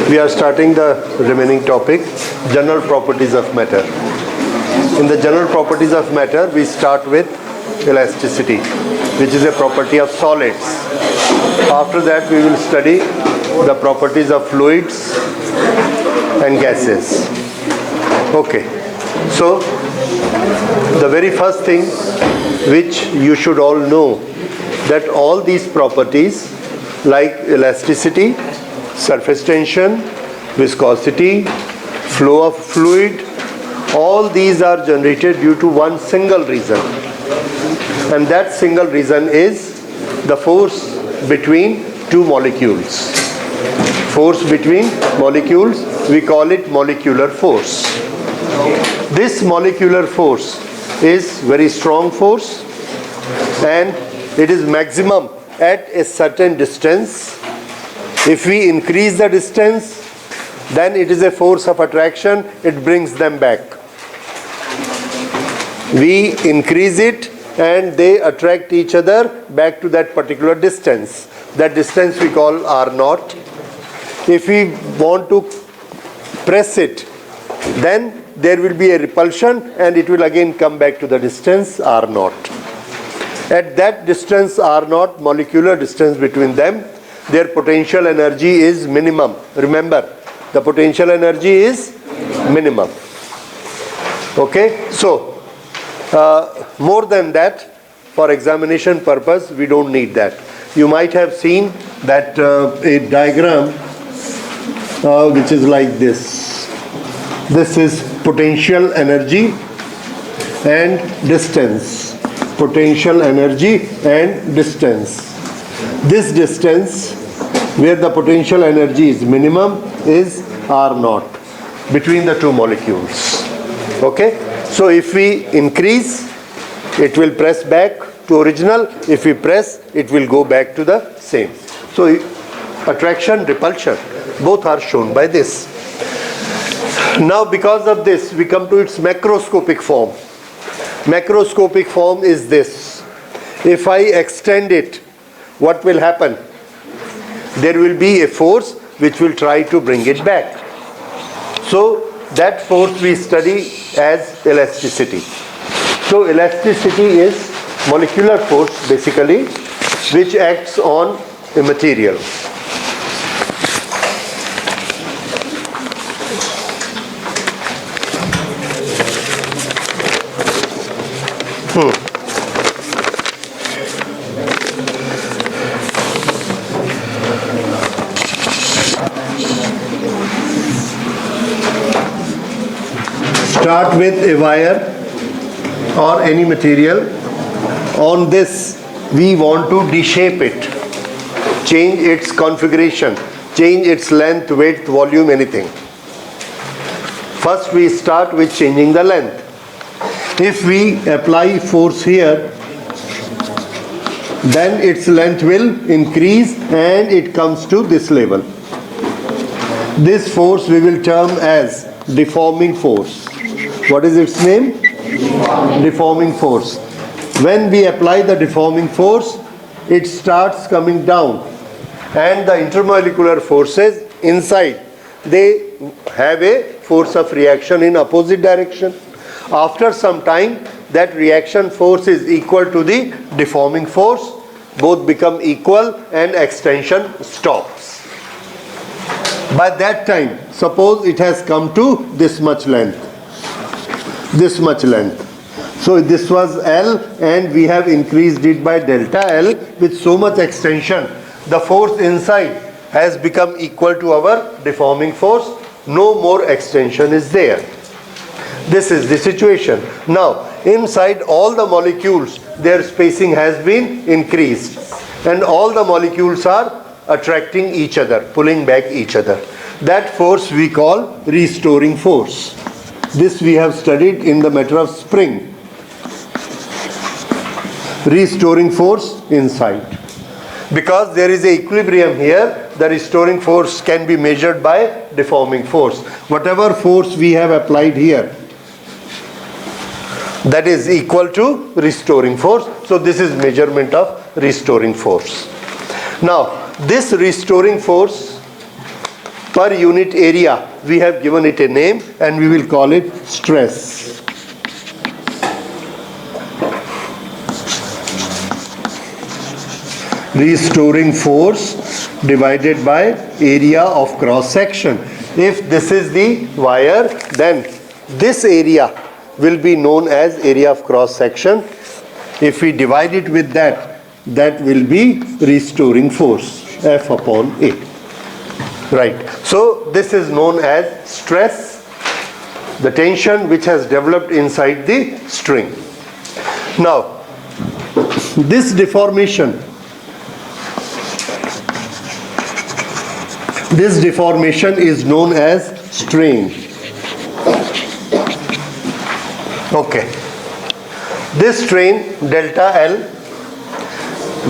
We are starting the remaining topic, general properties of matter. In the general properties of matter, we start with elasticity, which is a property of solids. After that, we will study the properties of fluids and gases. Okay, so the very first thing which you should all know, that all these properties like elasticity, surface tension, viscosity, flow of fluid, all these are generated due to one single reason. And that single reason is the force between two molecules. Force between molecules, we call it molecular force. This molecular force is very strong force, and it is maximum at a certain distance. If we increase the distance, then it is a force of attraction, it brings them back. We increase it and they attract each other back to that particular distance. That distance we call R0. If we want to press it, then there will be a repulsion and it will again come back to the distance R0. At that distance R0, molecular distance between them, their potential energy is minimum. Remember, the potential energy is minimum. Okay, so more than that, for examination purpose, we don't need that. You might have seen that a diagram which is like this. This is potential energy and distance. Potential energy and distance. This distance where the potential energy is minimum is R0 between the two molecules. Okay? So if we increase, it will press back to original. If we press, it will go back to the same. So attraction, repulsion, both are shown by this. Now because of this, we come to its macroscopic form. Macroscopic form is this. If I extend it, what will happen? There will be a force which will try to bring it back. So that force we study as elasticity. So elasticity is molecular force basically which acts on a material. Start with a wire or any material. On this, we want to deshape it, change its configuration, change its length, width, volume, anything. First, we start with changing the length. If we apply force here, then its length will increase and it comes to this level. This force we will term as deforming force. What is its name? Deforming force. When we apply the deforming force, it starts coming down, and the intermolecular forces inside, they have a force of reaction in opposite direction. After some time, that reaction force is equal to the deforming force. Both become equal and extension stops. By that time, suppose it has come to this much length. This much length. So this was L and we have increased it by delta L with so much extension. The force inside has become equal to our deforming force. No more extension is there. This is the situation. Now, inside all the molecules, their spacing has been increased. And all the molecules are attracting each other, pulling back each other. That force we call restoring force. This we have studied in the matter of spring. Restoring force inside. Because there is an equilibrium here, the restoring force can be measured by deforming force. Whatever force we have applied here, that is equal to restoring force. So this is measurement of restoring force. Now, this restoring force per unit area, we have given it a name and we will call it stress. Restoring force divided by area of cross section. If this is the wire, then this area will be known as area of cross section. If we divide it with that, that will be restoring force, F upon A. Right. So this is known as stress, the tension which has developed inside the string. Now, this deformation is known as strain. Okay. This strain, delta L,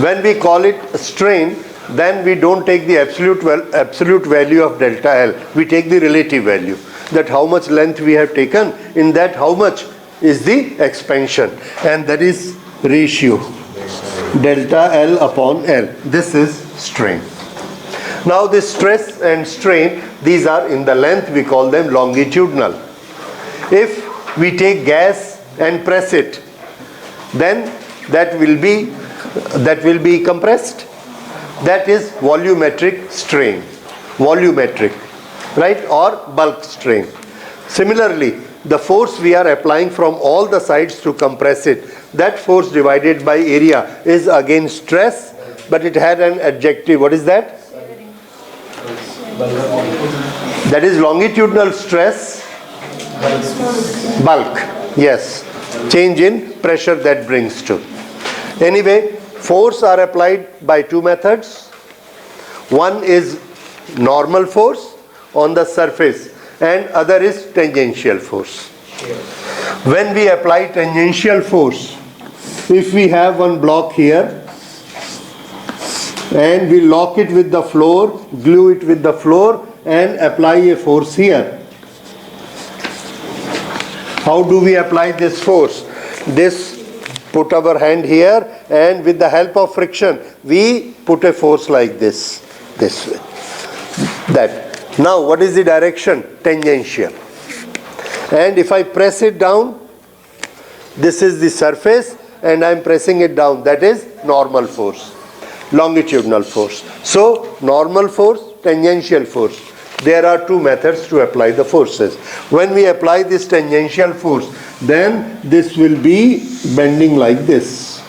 when we call it strain, then we don't take the absolute value of delta L. We take the relative value. That how much length we have taken, in that how much is the expansion. And that is ratio. Delta L upon L. This is strain. Now this stress and strain, these are in the length, we call them longitudinal. If we take gas and press it, then that will be compressed. That is volumetric strain. Volumetric, right? Or bulk strain. Similarly, the force we are applying from all the sides to compress it, that force divided by area is again stress, but it had an adjective. What is that? That is longitudinal stress, bulk. Yes, change in pressure that brings to. Anyway, force are applied by two methods. One is normal force on the surface and other is tangential force. When we apply tangential force, if we have one block here and we lock it with the floor, glue it with the floor and apply a force here. How do we apply this force? Put our hand here and with the help of friction, we put a force like this way. That. Now what is the direction? Tangential. And if I press it down, this is the surface and I am pressing it down. That is normal force. Longitudinal force. So normal force, tangential force. There are two methods to apply the forces. When we apply this tangential force, then this will be bending like this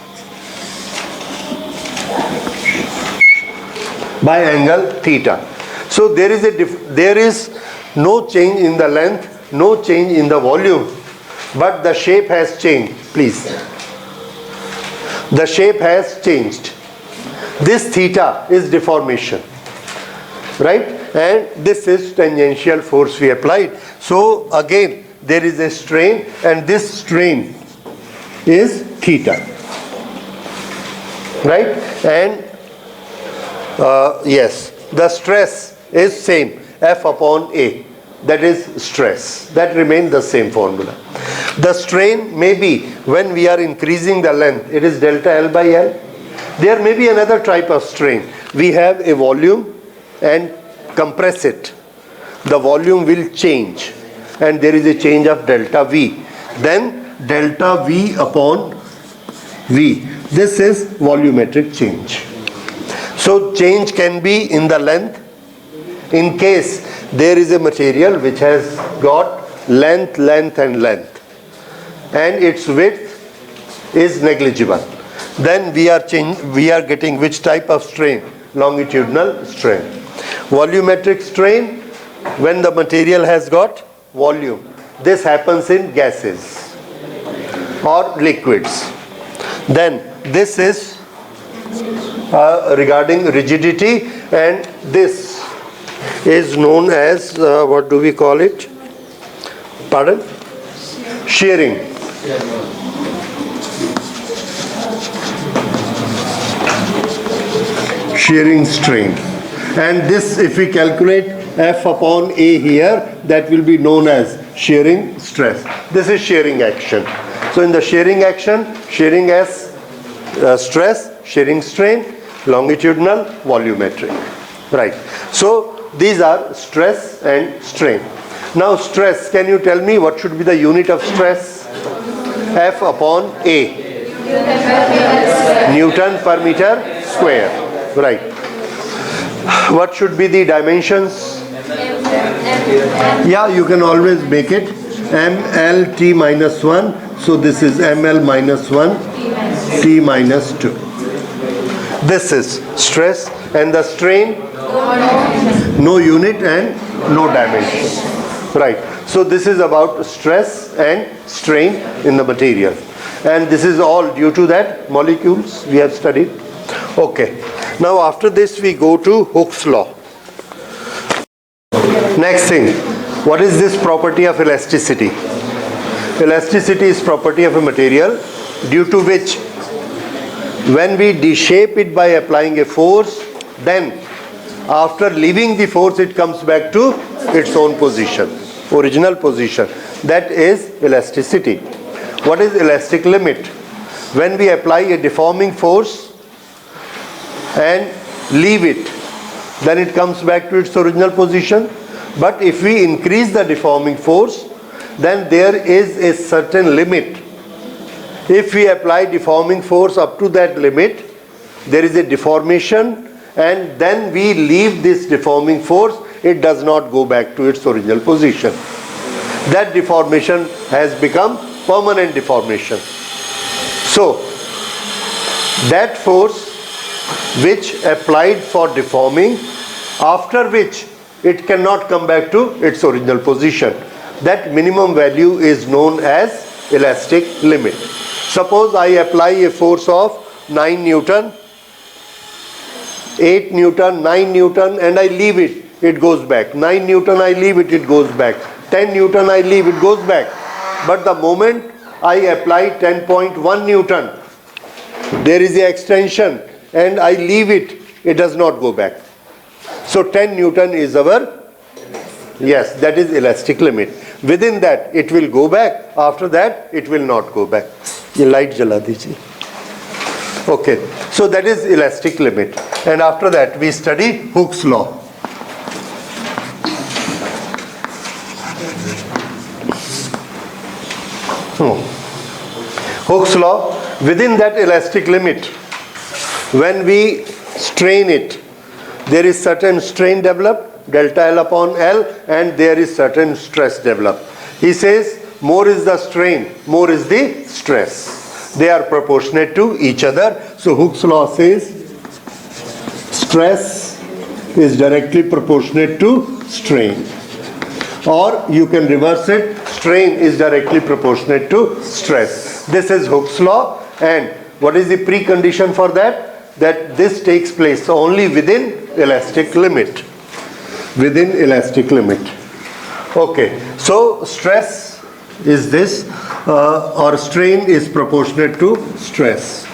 by angle theta. So there is no change in the length, no change in the volume, but the shape has changed. Please. The shape has changed. This theta is deformation, right? And this is tangential force we applied. So again, there is a strain and this strain is theta, right? And yes, the stress is same, F upon A. That is stress. That remains the same formula. The strain may be when we are increasing the length, it is delta L by L. There may be another type of strain. We have a volume and compress it. The volume will change and there is a change of delta V. Then delta V upon V. This is volumetric change. So change can be in the length. In case there is a material which has got length, length and length and its width is negligible, then we are getting which type of strain? Longitudinal strain. Volumetric strain, when the material has got volume. This happens in gases or liquids. Then this is regarding rigidity, and this is known as what do we call it? Pardon? Shearing. Shearing strain. And this, if we calculate F upon A here, that will be known as shearing stress. This is shearing action. So in the shearing action, shearing as stress, shearing strain, longitudinal, volumetric. Right. So these are stress and strain. Now stress, can you tell me what should be the unit of stress? F upon A. Newton per meter square. Right. What should be the dimensions? Yeah, you can always make it ml t minus 1. So this is ml minus 1 t minus 2. This is stress, and the strain, no unit and no dimension. Right. So this is about stress and strain in the material, and this is all due to that molecules we have studied. Okay. Now after this we go to Hooke's law. Next thing, what is this property of elasticity? Elasticity is property of a material due to which when we deshape it by applying a force, then after leaving the force it comes back to its own position, original position. That is elasticity. What is elastic limit? When we apply a deforming force and leave it, then it comes back to its original position. But if we increase the deforming force, then there is a certain limit. If we apply deforming force up to that limit, there is a deformation, and then we leave this deforming force, it does not go back to its original position. That deformation has become permanent deformation. So that force which applied for deforming, after which it cannot come back to its original position, that minimum value is known as elastic limit. Suppose I apply a force of 9 Newton, 8 Newton, 9 Newton, and I leave it, it goes back. 9 Newton I leave it, it goes back. 10 Newton I leave, it goes back. But the moment I apply 10.1 Newton, there is the extension, and I leave it, it does not go back. So 10 Newton is our, yes, that is elastic limit. Within that it will go back, after that it will not go back. Ye light jala dijiye. Okay, so that is elastic limit. And after that we study Hooke's law. Hooke's law, within that elastic limit, when we strain it, there is certain strain developed, delta L upon L, and there is certain stress developed. He says more is the strain, more is the stress. They are proportionate to each other. So Hooke's law says stress is directly proportionate to strain. Or you can reverse it, strain is directly proportionate to stress. This is Hooke's law, and what is the precondition for that? That this takes place only within elastic limit. Within elastic limit. Okay, so stress is this, or strain is proportionate to stress.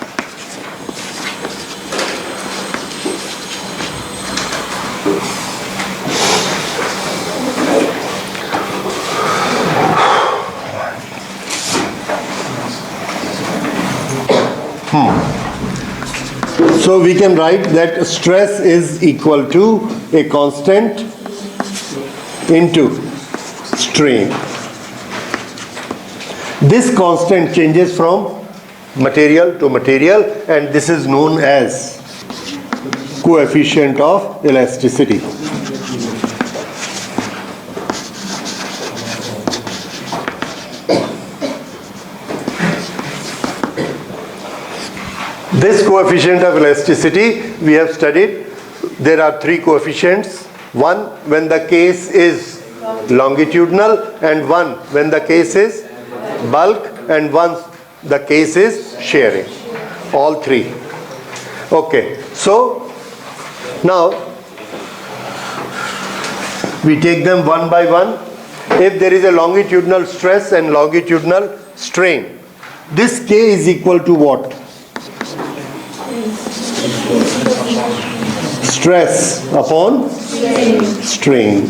So we can write that stress is equal to a constant into strain. This constant changes from material to material, and this is known as coefficient of elasticity. This coefficient of elasticity we have studied. There are three coefficients. One when the case is longitudinal, and one when the case is bulk, and one the case is sharing. All three. Okay, so now we take them one by one. If there is a longitudinal stress and longitudinal strain, this K is equal to what? Stress upon strain.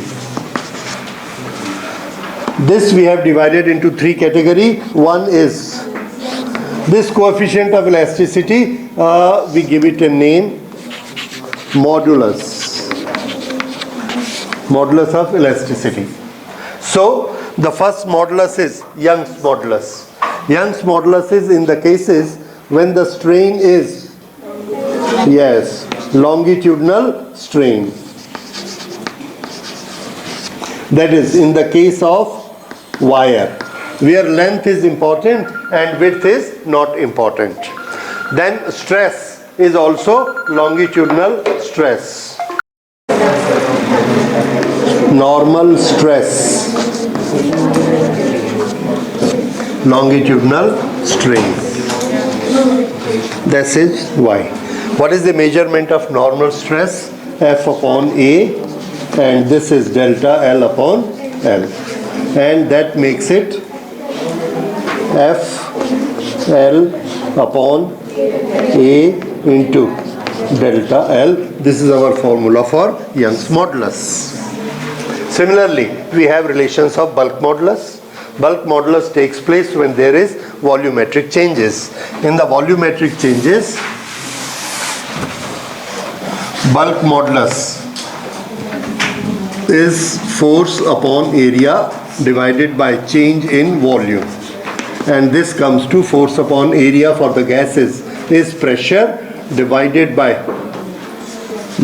This we have divided into three categories. One is this coefficient of elasticity, we give it a name, modulus Modulus of elasticity. So the first modulus is Young's modulus. Young's modulus is in the cases when the strain is, yes, longitudinal strain. That is in the case of wire, where length is important and width is not important. Then stress is also longitudinal stress. Normal stress, longitudinal strain. This is Y. What is the measurement of normal stress? F upon A, and this is delta L upon L. And that makes it F L upon A into delta L. This is our formula for Young's modulus. Similarly, we have relations of bulk modulus. Bulk modulus takes place when there is volumetric changes. In the volumetric changes, bulk modulus is force upon area divided by change in volume. And this comes to force upon area for the gases is pressure divided by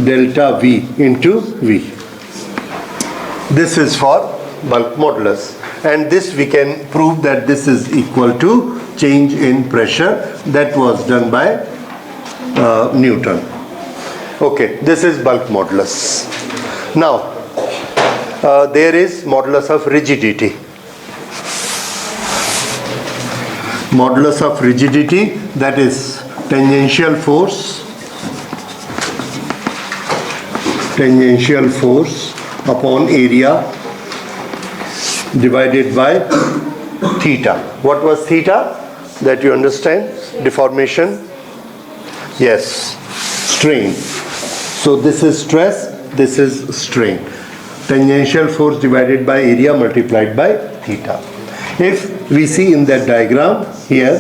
delta V into V. This is for bulk modulus, and this we can prove that this is equal to change in pressure. That was done by Newton. Okay, this is bulk modulus. Now there is modulus of rigidity. Modulus of rigidity, that is tangential force upon area divided by theta. What was theta? That you understand? Deformation? Yes. Strain. So this is stress, this is strain. Tangential force divided by area multiplied by theta. If we see in that diagram here,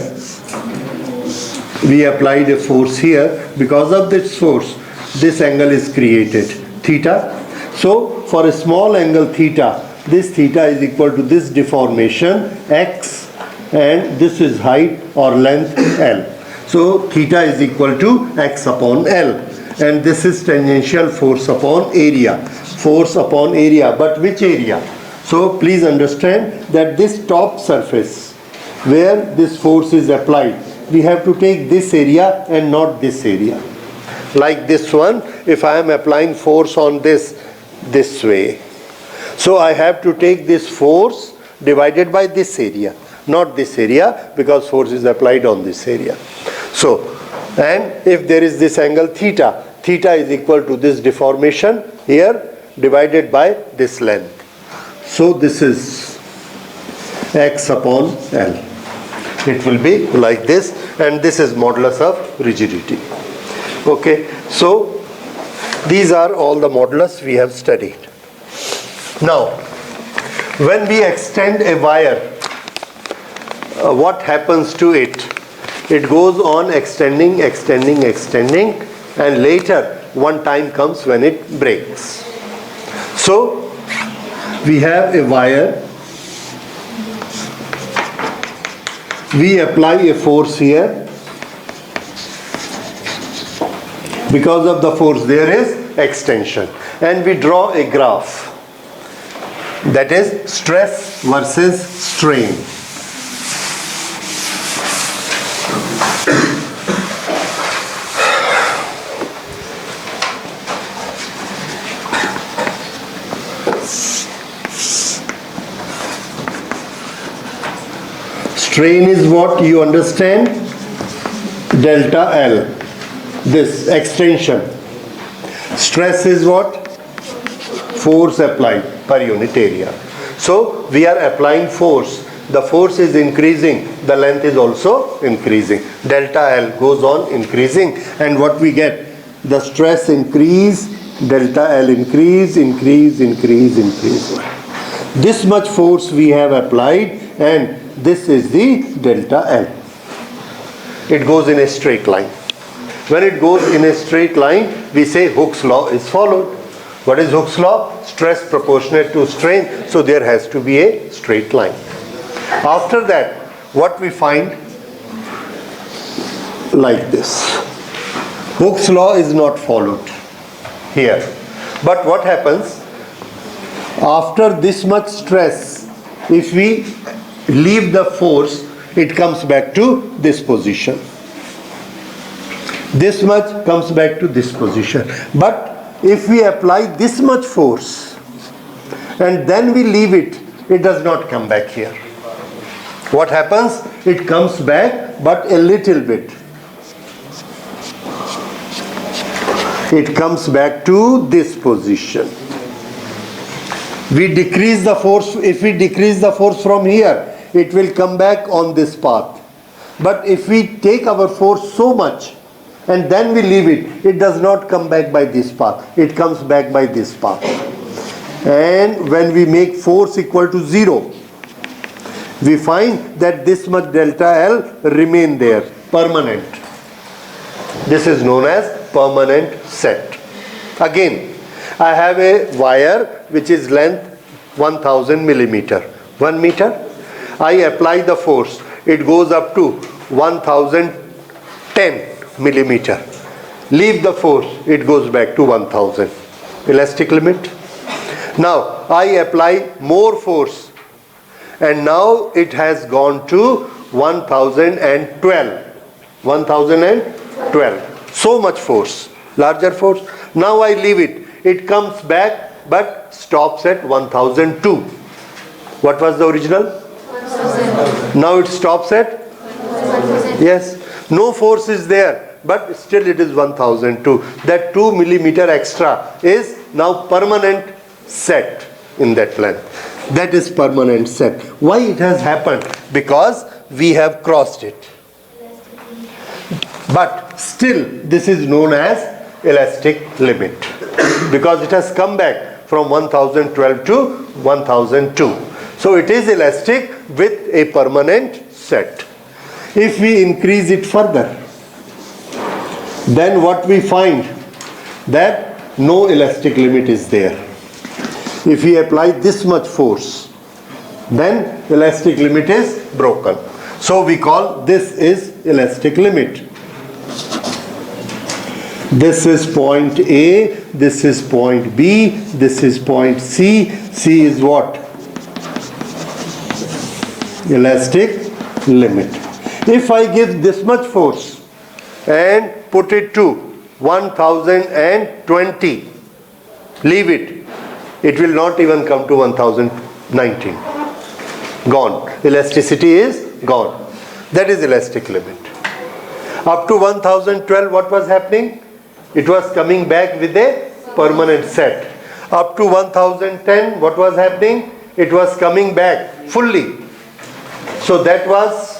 we applied a force here. Because of this force, this angle is created, theta. So for a small angle theta, this theta is equal to this deformation x, and this is height or length L. So theta is equal to x upon L, and this is tangential force upon area. Force upon area, but which area? So please understand that this top surface where this force is applied, we have to take this area and not this area. Like this one, if I am applying force on this way, so I have to take this force divided by this area, not this area, because force is applied on this area. So, and if there is this angle theta, theta is equal to this deformation here divided by this length. So this is x upon L. It will be like this, and this is modulus of rigidity. Okay, so these are all the modulus we have studied. Now, when we extend a wire, what happens to it? It goes on extending, and later one time comes when it breaks. So we have a wire, we apply a force here. Because of the force there is extension, and we draw a graph, that is stress versus strain. Strain is what you understand? Delta L. This extension. Stress is what? Force applied per unit area. So we are applying force. The force is increasing, the length is also increasing. Delta L goes on increasing, and what we get? The stress increase, delta L increase. This much force we have applied, and this is the delta L. It goes in a straight line. When it goes in a straight line, we say Hooke's law is followed. What is Hooke's law? Stress proportionate to strain, so there has to be a straight line. After that, what we find? Like this. Hooke's law is not followed here. But what happens? After this much stress, if we leave the force, it comes back to this position. This much comes back to this position. But if we apply this much force and then we leave it, it does not come back here. What happens? It comes back, but a little bit. It comes back to this position. We decrease the force. If we decrease the force from here, it will come back on this path. But if we take our force so much and then we leave it, it does not come back by this path. It comes back by this path. And when we make force equal to 0, we find that this much delta L remain there, permanent. This is known as permanent set. Again, I have a wire which is length 1000 millimeter, 1 meter. I apply the force. It goes up to 1010 millimeter. Leave the force, it goes back to 1000. Elastic limit. Now I apply more force and now it has gone to 1012. 1012. So much force, larger force. Now I leave it. It comes back but stops at 1002. What was the original? 1000. Now it stops at? 1000. Yes. No force is there, but still it is 1002. That 2 millimeter extra is now permanent set in that length. That is permanent set. Why it has happened? Because we have crossed it. But still this is known as elastic limit because it has come back from 1012 to 1002. So it is elastic with a permanent set. If we increase it further, then what we find? That no elastic limit is there. If we apply this much force, then elastic limit is broken. So we call this is elastic limit. This is point A, this is point B, this is point C. C is what? Elastic limit. If I give this much force and put it to 1020, leave it, it will not even come to 1019. Gone. Elasticity is gone. That is elastic limit. Up to 1012, what was happening? It was coming back with a permanent set. Up to 1010, what was happening? It was coming back fully. So that was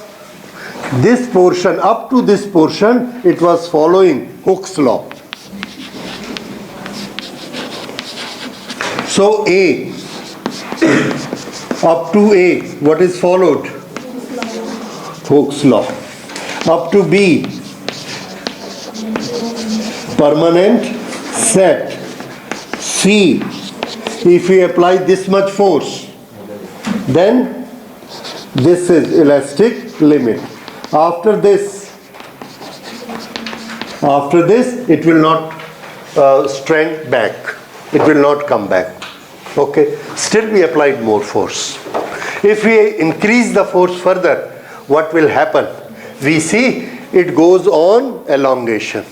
this portion. Up to this portion, it was following Hooke's law. So A, up to A, what is followed? Hooke's law. Up to B, permanent set. C, if we apply this much force, then this is elastic limit. After this, it will not strength back. It will not come back. Okay. Still we applied more force. If we increase the force further, what will happen? We see it goes on elongation.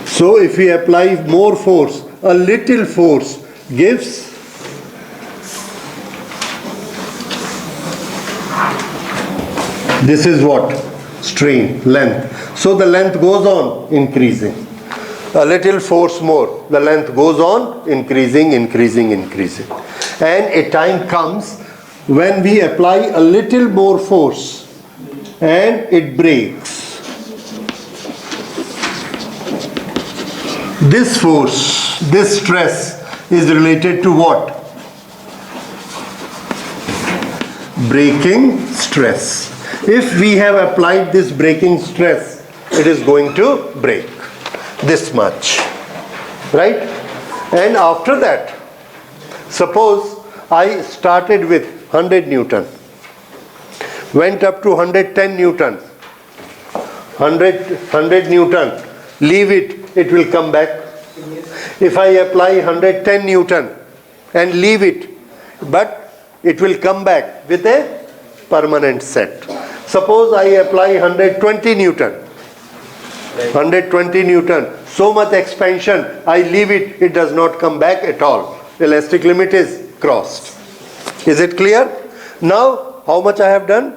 So if we apply more force, a little force gives this is what? Strain, length. So the length goes on increasing. A little force more, the length goes on increasing, increasing, increasing. And a time comes when we apply a little more force and it breaks. This force, this stress is related to what? Breaking stress. If we have applied this breaking stress, it is going to break this much, right? And after that, suppose I started with 100 Newton, went up to 110 Newton, 100 Newton, leave it, it will come back. If I apply 110 Newton and leave it, but it will come back with a permanent set. Suppose I apply 120 Newton, 120 Newton, so much expansion, I leave it, it does not come back at all. Elastic limit is crossed. Is it clear? Now, how much I have done?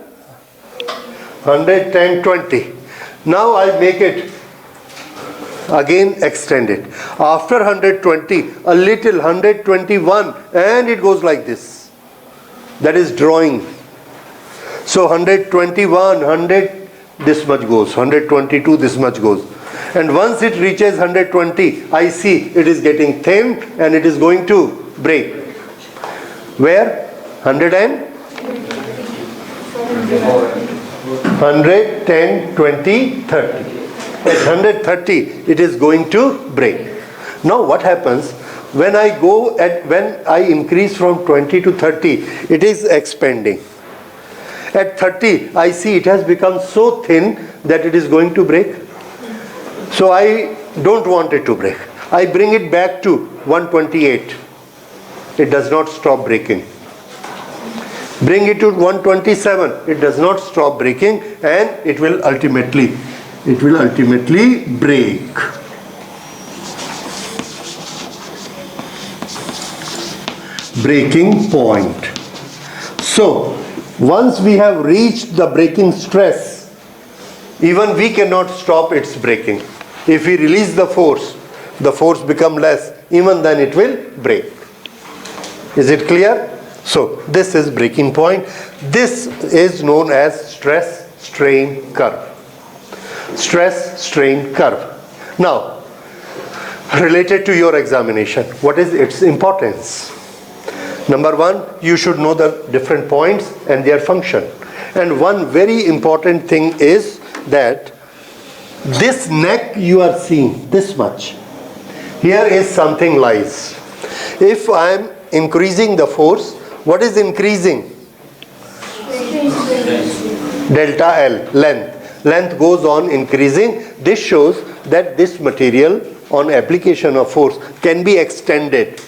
110, 20. Now I make it again extended. After 120, a little 121, and it goes like this. That is drawing. So 121, 100, this much goes. 122, this much goes. And once it reaches 120, I see it is getting thin and it is going to break. Where? 110, 20, 30. At 130, it is going to break. Now what happens when I increase from 20 to 30, it is expanding. At 30, I see it has become so thin that it is going to break. So I don't want it to break. I bring it back to 128. It does not stop breaking. Bring it to 127. It does not stop breaking, and it will ultimately break. Breaking point. So once we have reached the breaking stress, even we cannot stop its breaking. If we release the force become less, even then it will break. Is it clear? So this is breaking point. This is known as stress strain curve. Stress strain curve. Now, related to your examination, what is its importance? Number one, you should know the different points and their function. And one very important thing is that this neck you are seeing, this much, here is something lies. If I am increasing the force, what is increasing? Delta L, length. Length goes on increasing. This shows that this material on application of force can be extended.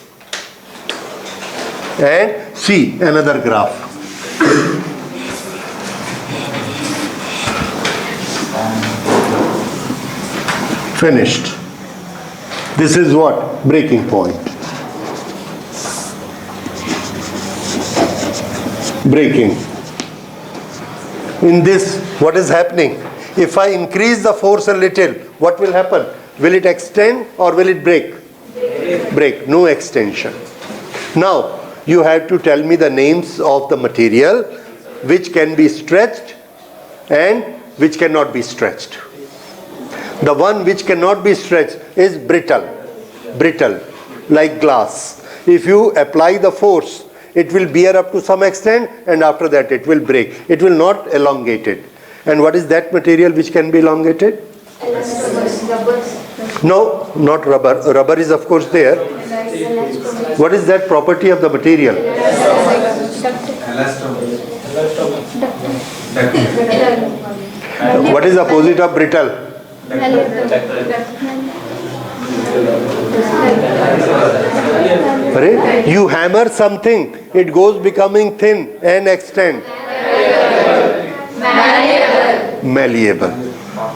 And see another graph. Finished. This is what? Breaking point. Breaking. In this, what is happening? If I increase the force a little, what will happen? Will it extend or will it break? Break. No extension. Now, you have to tell me the names of the material which can be stretched and which cannot be stretched. The one which cannot be stretched is brittle. Brittle, like glass. If you apply the force, it will bear up to some extent, and after that it will break. It will not elongate it. And what is that material which can be elongated? No, not rubber. Rubber is of course there. What is that property of the material? What is the opposite of brittle? You hammer something, it goes becoming thin and extend. Malleable.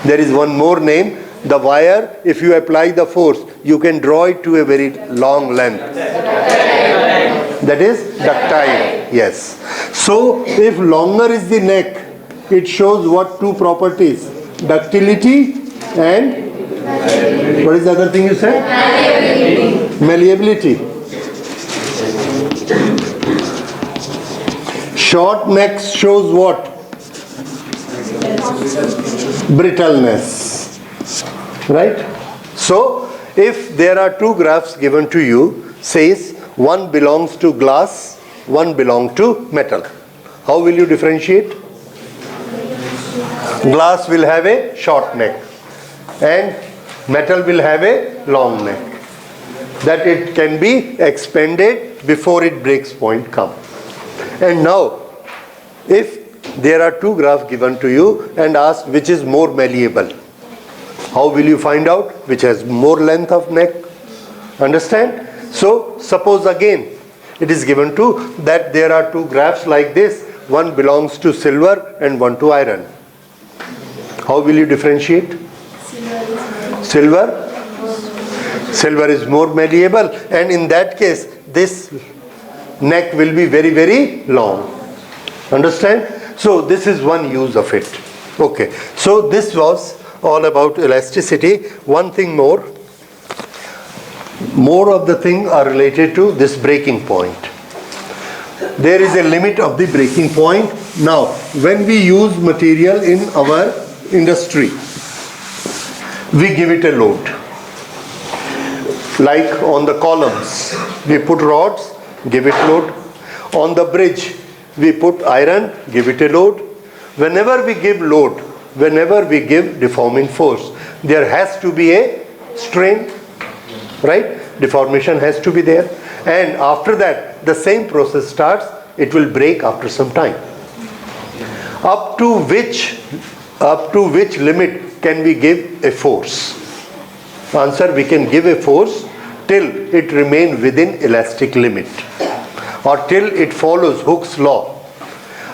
There is one more name. The wire, if you apply the force, you can draw it to a very long length. That is ductile. Yes. So if longer is the neck, it shows what two properties? Ductility and what is the other thing you said? Malleability. Short neck shows what? Brittleness. Right? So, if there are two graphs given to you, says one belongs to glass, one belongs to metal. How will you differentiate? Glass will have a short neck and metal will have a long neck. that it can be expanded before it breaks point come. And now, if there are two graphs given to you and asked which is more malleable, how will you find out which has more length of neck? Understand? So suppose again it is given to that there are two graphs like this, one belongs to silver and one to iron. How will you differentiate? Silver is more malleable, and in that case this neck will be very, very long. Understand? So this is one use of it. Okay, so this was all about elasticity. One thing more of the things are related to this breaking point. There is a limit of the breaking point. Now when we use material in our industry, we give it a load. Like on the columns, we put rods, give it load. On the bridge, we put iron, give it a load. Whenever we give load, whenever we give deforming force, there has to be a strain, right? Deformation has to be there. And after that, the same process starts. It will break after some time. Up to which limit can we give a force? Answer: we can give a force till it remain within elastic limit, or till it follows Hooke's law.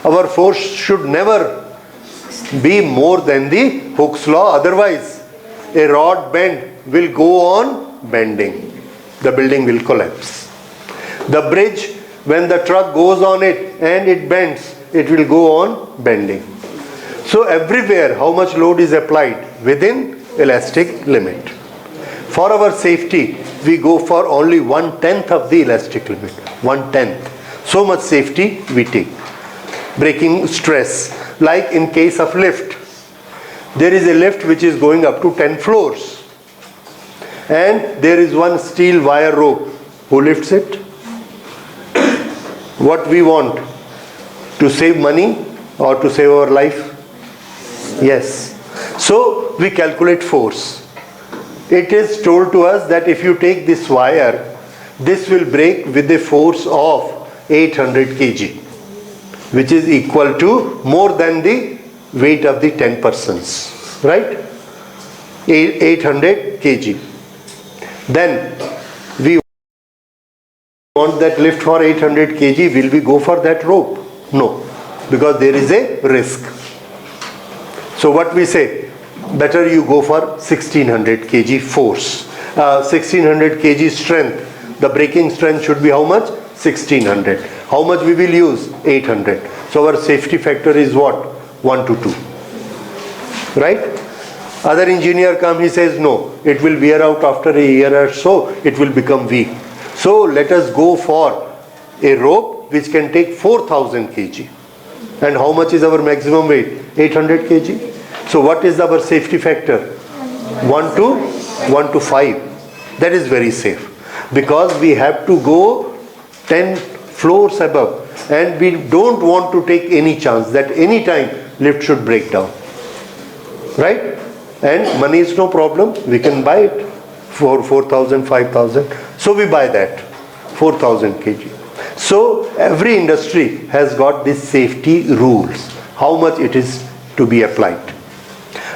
Our force should never be more than the Hooke's law, otherwise a rod bend will go on bending. The building will collapse. The bridge, when the truck goes on it and it bends, it will go on bending. So everywhere how much load is applied? Within elastic limit. For our safety, we go for only 1/10 of the elastic limit. 1/10. So much safety we take. Breaking stress. Like in case of lift. There is a lift which is going up to 10 floors. And there is one steel wire rope. Who lifts it? What we want? To save money or to save our life? Yes. So we calculate force. It is told to us that if you take this wire, this will break with a force of 800 kg, which is equal to more than the weight of the 10 persons, right? 800 kg. Then we want that lift for 800 kg. Will we go for that rope? No, because there is a risk. So what we say? Better you go for 1600 kg force. 1600 kg strength. The breaking strength should be how much? 1600. How much we will use? 800. So our safety factor is what? 1 to 2. Right? Other engineer come, he says no, it will wear out after a year or so, it will become weak. So let us go for a rope which can take 4000 kg. And how much is our maximum weight? 800 kg. So what is our safety factor? 1 to 5. That is very safe. Because we have to go 10 floors above. And we don't want to take any chance that any time lift should break down. Right? And money is no problem. We can buy it for 4,000, 5,000. So we buy that. 4,000 kg. So every industry has got these safety rules. How much it is to be applied.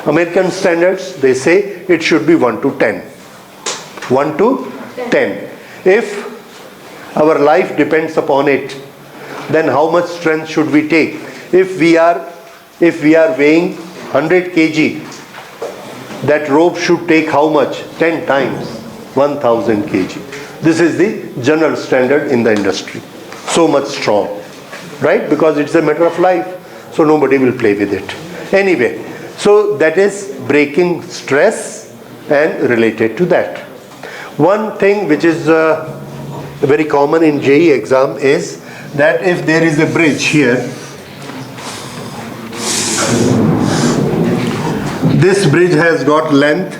American standards, they say it should be 1 to 10. 1 to 10. If our life depends upon it, then how much strength should we take? If we are weighing 100 kg, that rope should take how much? 10 times 1000 kg. This is the general standard in the industry. So much strong, right? Because it's a matter of life, so nobody will play with it. Anyway, so that is breaking stress and related to that. One thing which is very common in JEE exam is that if there is a bridge here, this bridge has got length,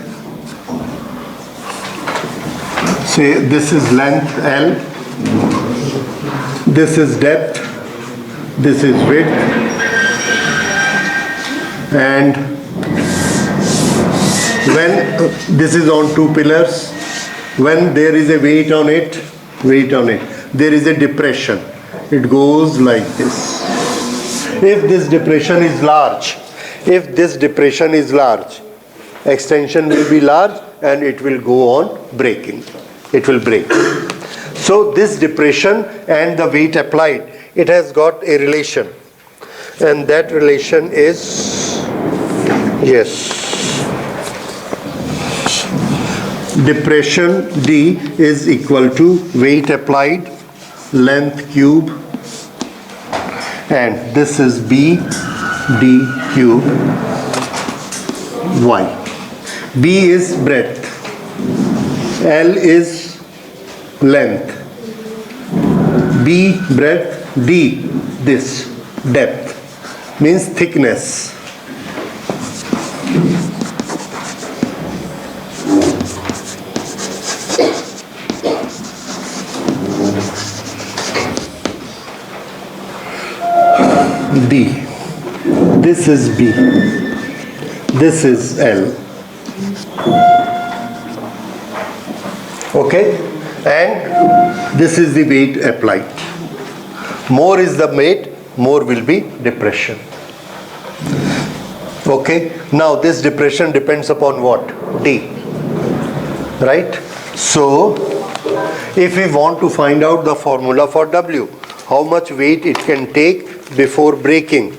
say this is length L, this is depth, this is width, and when this is on two pillars, When there is a weight on it, there is a depression. It goes like this. If this depression is large, extension will be large and it will go on breaking. It will break. So this depression and the weight applied, it has got a relation. And that relation is, yes, depression D is equal to weight applied, length cube, and this is B D cube Y. B is breadth, L is length, B breadth, D this depth, means thickness. D. This is B. This is L. Okay? And this is the weight applied. More is the weight, more will be depression. Okay? Now this depression depends upon what? D. Right? So, if we want to find out the formula for W, how much weight it can take before breaking.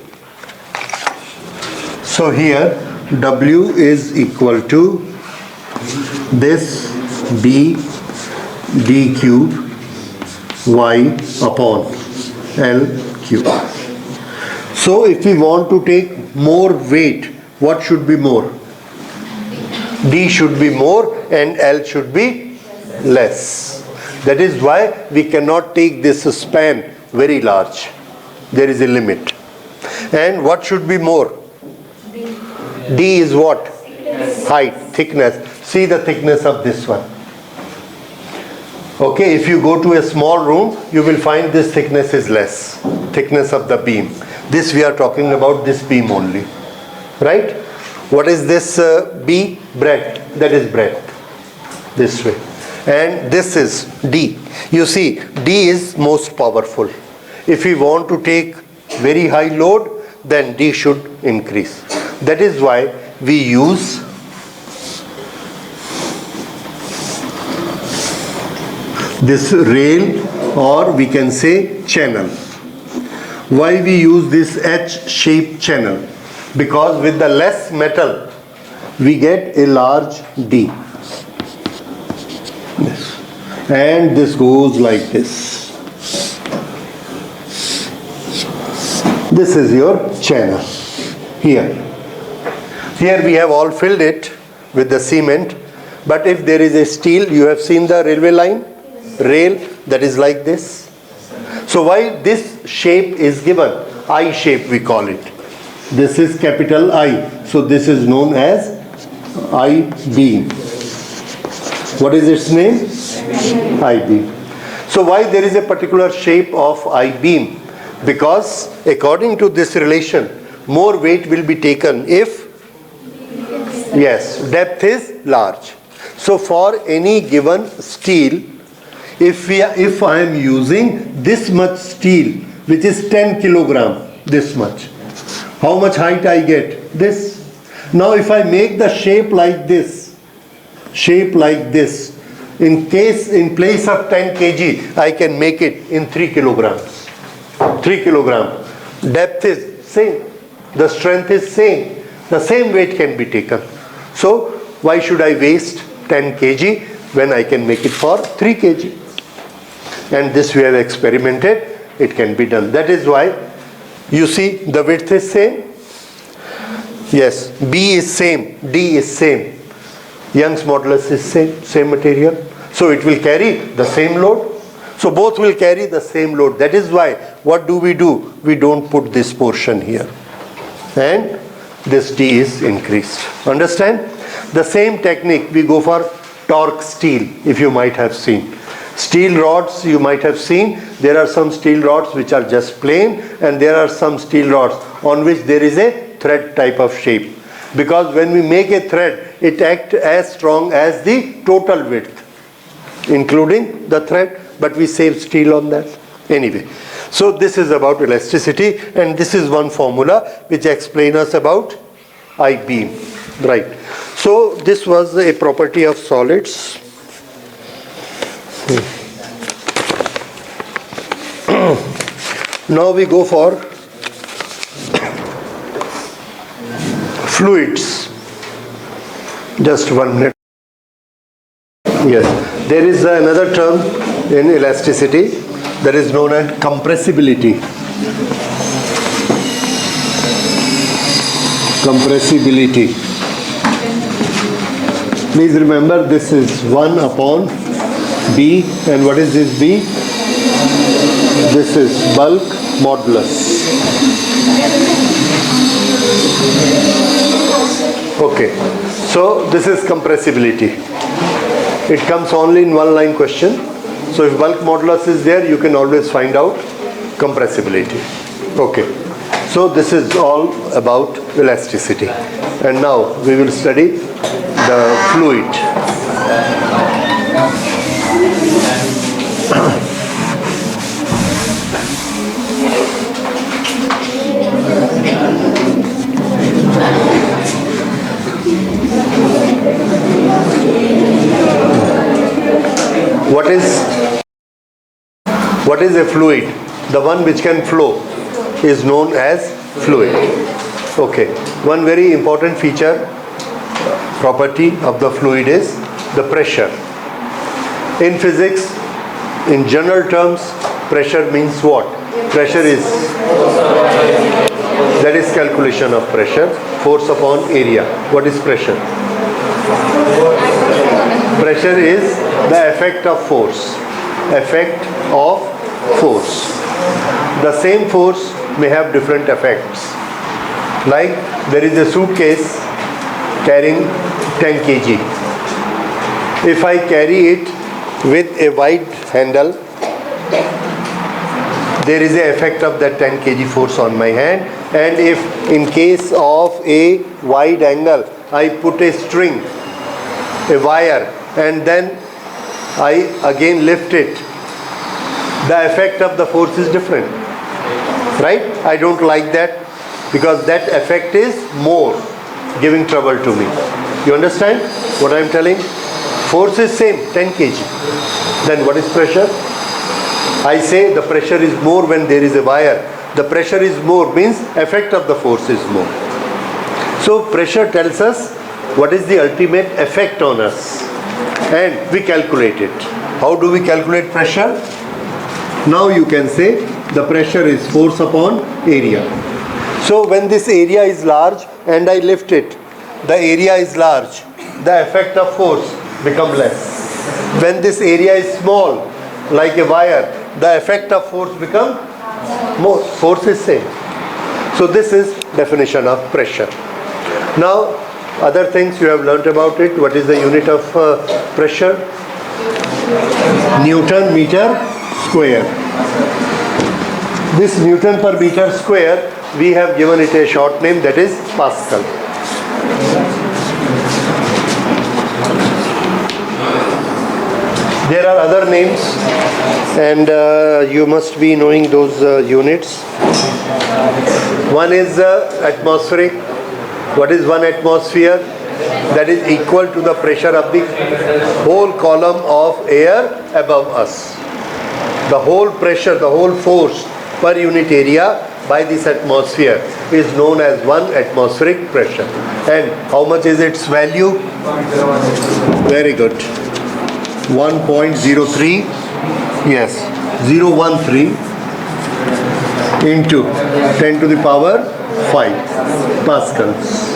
So here W is equal to this B D cube Y upon L cube. So if we want to take more weight, what should be more? D should be more and L should be less. That is why we cannot take this span very large. There is a limit. And what should be more? D is what? Height, thickness. See the thickness of this one. Okay, if you go to a small room, you will find this thickness is less. Thickness of the beam. This we are talking about this beam only. Right? What is this B? Breadth. That is breadth. This way. And this is D. You see, D is most powerful. If we want to take very high load, then D should increase. That is why we use this rail, or we can say channel. Why we use this H-shaped channel? Because with the less metal, we get a large D. Yes. And this goes like this. This is your channel. Here we have all filled it with the cement, but if there is a steel, you have seen the railway line, rail that is like this. So why this shape is given? I shape we call it. This is capital I. So this is known as I beam. What is its name? I beam. So why there is a particular shape of I beam? Because according to this relation, more weight will be taken if, yes, depth is large. So for any given steel, if I am using this much steel, which is 10 kilogram, this much, how much height I get? This. Now if I make the shape like this, in place of 10 kg, I can make it in 3 kilograms. 3 kilogram. Depth is same. The strength is same. The same weight can be taken. So why should I waste 10 kg when I can make it for 3 kg? And this we have experimented. It can be done. That is why you see the width is same. Yes, B is same, D is same. Young's modulus is same material. So it will carry the same load. So both will carry the same load. That is why, what do? We don't put this portion here. And this D is increased. Understand? The same technique, we go for torque steel, if you might have seen. Steel rods, you might have seen, there are some steel rods which are just plain, and there are some steel rods on which there is a thread type of shape. Because when we make a thread, it acts as strong as the total width. including the thread, but we save steel on that. Anyway, so this is about elasticity, and this is one formula which explains us about I beam, right? So this was a property of solids. Now we go for fluids. Just 1 minute. Yes, there is another term in elasticity that is known as compressibility. Compressibility. Please remember, this is 1 upon B, and what is this B? This is bulk modulus. Okay, so this is compressibility. It comes only in one line question. So if bulk modulus is there, you can always find out compressibility. Okay, so this is all about elasticity. And now we will study the fluid. What is a fluid? The one which can flow is known as fluid. Okay, one very important feature, property of the fluid is the pressure. In physics, in general terms, pressure means what? Pressure is, that is calculation of pressure, force upon area. What is pressure? Pressure is the effect of force. Effect of force. The same force may have different effects. Like there is a suitcase carrying 10 kg. If I carry it with a wide handle, there is a effect of that 10 kg force on my hand. And if in case of a wide angle, I put a string, a wire, and then I again lift it, the effect of the force is different, right? I don't like that, because that effect is more, giving trouble to me. You understand what I am telling? Force is same, 10 kg. Then what is pressure? I say the pressure is more when there is a wire. The pressure is more means effect of the force is more. So pressure tells us what is the ultimate effect on us, and we calculate it. How do we calculate pressure? Now you can say the pressure is force upon area. So when this area is large and I lift it, the area is large, the effect of force becomes less. When this area is small, like a wire, the effect of force becomes more. Force is same. So this is definition of pressure. Now other things you have learnt about it. What is the unit of pressure? Newton meter square. This Newton per meter square, we have given it a short name, that is Pascal. There are other names, and you must be knowing those units. One is atmospheric. What is 1 atmosphere? That is equal to the pressure of the whole column of air above us. The whole pressure, the whole force per unit area by this atmosphere is known as 1 atmospheric pressure. And how much is its value? Very good. 1.03, yes, 013 into 10 to the power 5 pascals.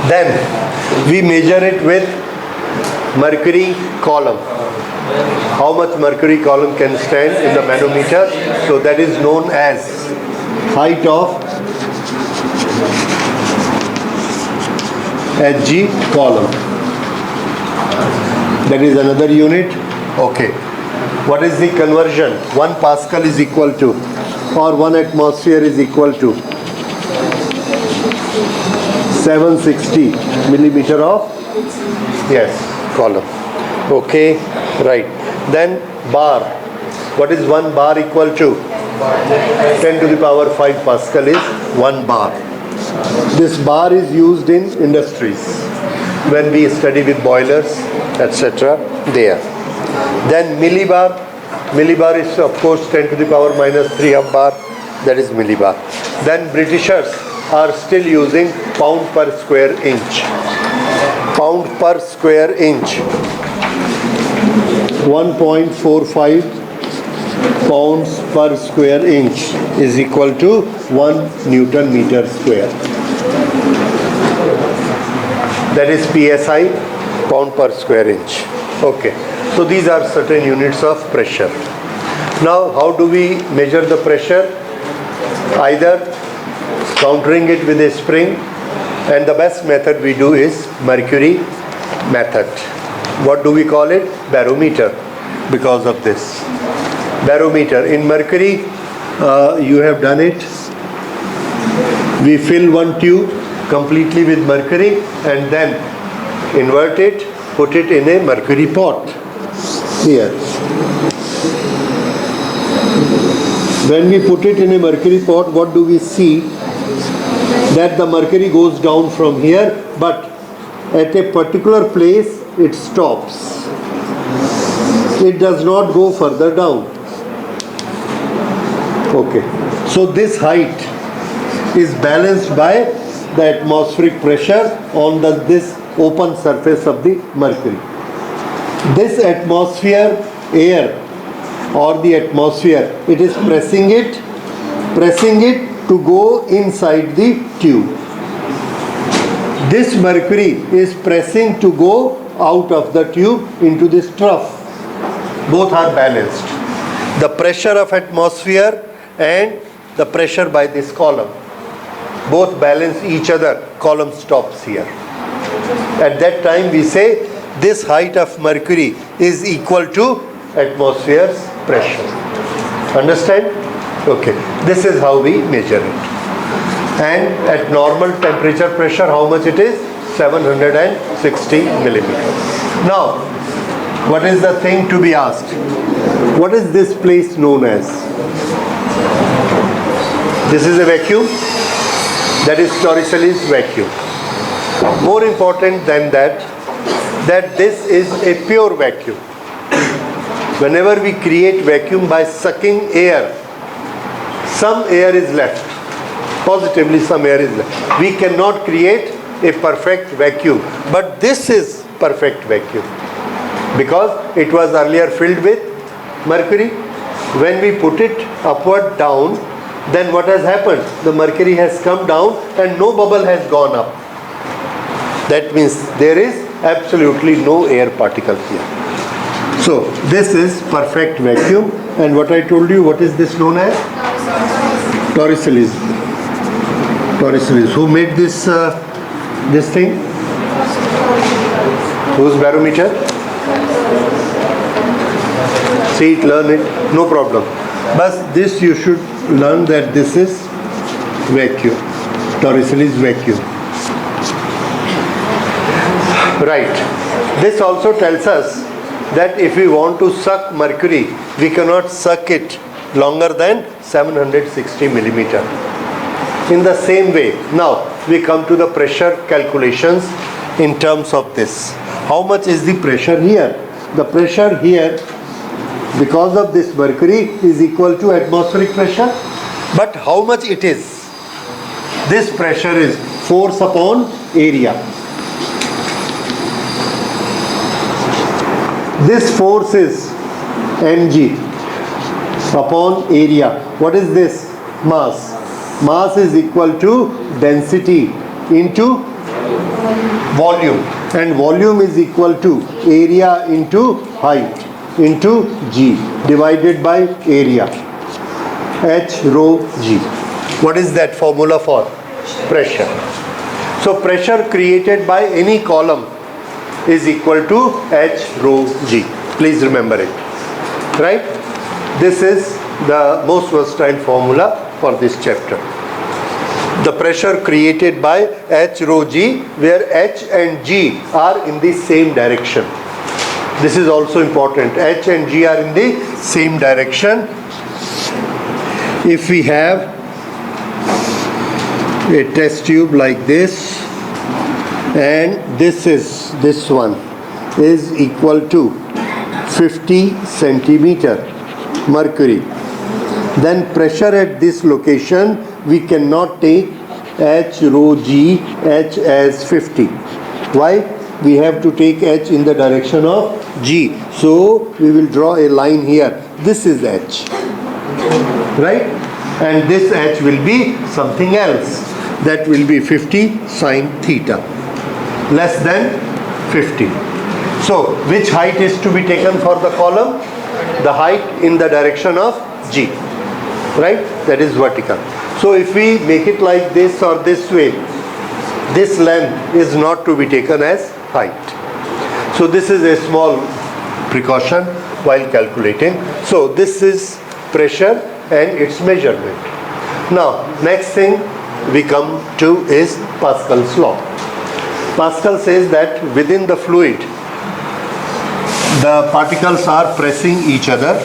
Then we measure it with mercury column. How much mercury column can stand in the manometer? So that is known as height of Hg column. That is another unit. Okay. What is the conversion? 1 Pascal is equal to, or 1 atmosphere is equal to 760 millimeter of, yes, column. Okay, right. Then bar. What is 1 bar equal to? 10 to the power 5 Pascal is 1 bar. This bar is used in industries when we study with boilers, etc. there. Then millibar. Millibar is of course 10 to the power minus 3 of bar. That is millibar. Then Britishers are still using pound per square inch. Pound per square inch. 1.45 pounds per square inch is equal to 1 Newton meter square. That is PSI, pound per square inch. Okay. So these are certain units of pressure. Now how do we measure the pressure? Either countering it with a spring, and the best method we do is mercury method. What do we call it? Barometer, because of this. Barometer. In mercury, you have done it. We fill one tube completely with mercury and then invert it, put it in a mercury pot. Here. When we put it in a mercury pot, what do we see? That the mercury goes down from here, but at a particular place it stops. It does not go further down. Okay. So this height is balanced by the atmospheric pressure on this open surface of the mercury. This atmosphere, air or the atmosphere, it is pressing it to go inside the tube. This mercury is pressing to go out of the tube into this trough. Both are balanced. The pressure of atmosphere and the pressure by this column, both balance each other. Column stops here. At that time we say this height of mercury is equal to atmosphere's pressure. Understand? Okay. This is how we measure it. And at normal temperature pressure, how much it is? 760 millimeters. Now, what is the thing to be asked? What is this place known as? This is a vacuum. That is Torricelli's vacuum. More important than that this is a pure vacuum. Whenever we create vacuum by sucking air, some air is left. Positively some air is left. We cannot create a perfect vacuum. But this is perfect vacuum. Because it was earlier filled with mercury. When we put it upward down, then what has happened? The mercury has come down and no bubble has gone up. That means there is absolutely no air particle here. So this is perfect vacuum. And what I told you, what is this known as? Torricelli's. Torricelli's. Who made this thing? Whose barometer? See it, learn it, no problem. But this you should learn that this is vacuum. Torricelli's vacuum. Right. This also tells us that if we want to suck mercury, we cannot suck it longer than 760 millimeter. In the same way, now we come to the pressure calculations in terms of this. How much is the pressure here? The pressure here, because of this mercury, is equal to atmospheric pressure. But how much it is? This pressure is force upon area. This force is mg upon area. What is this? Mass. Mass is equal to density into volume. And volume is equal to area into height into g divided by area. H rho g. What is that formula for? Pressure. So pressure created by any column is equal to H rho g. Please remember it. Right? This is the most versatile formula for this chapter. the pressure created by H rho G, where H and G are in the same direction. This is also important. H and G are in the same direction. If we have a test tube like this, and this one is equal to 50 centimeter mercury, then pressure at this location, we cannot take H rho G, H as 50. Why? We have to take H in the direction of G. So we will draw a line here. This is H, right? And this H will be something else. That will be 50 sine theta, less than 50. So which height is to be taken for the column? The height in the direction of G, right? That is vertical. So if we make it like this or this way, this length is not to be taken as height. So this is a small precaution while calculating. So this is pressure and its measurement. Now next thing we come to is Pascal's law. Pascal says that within the fluid, the particles are pressing each other,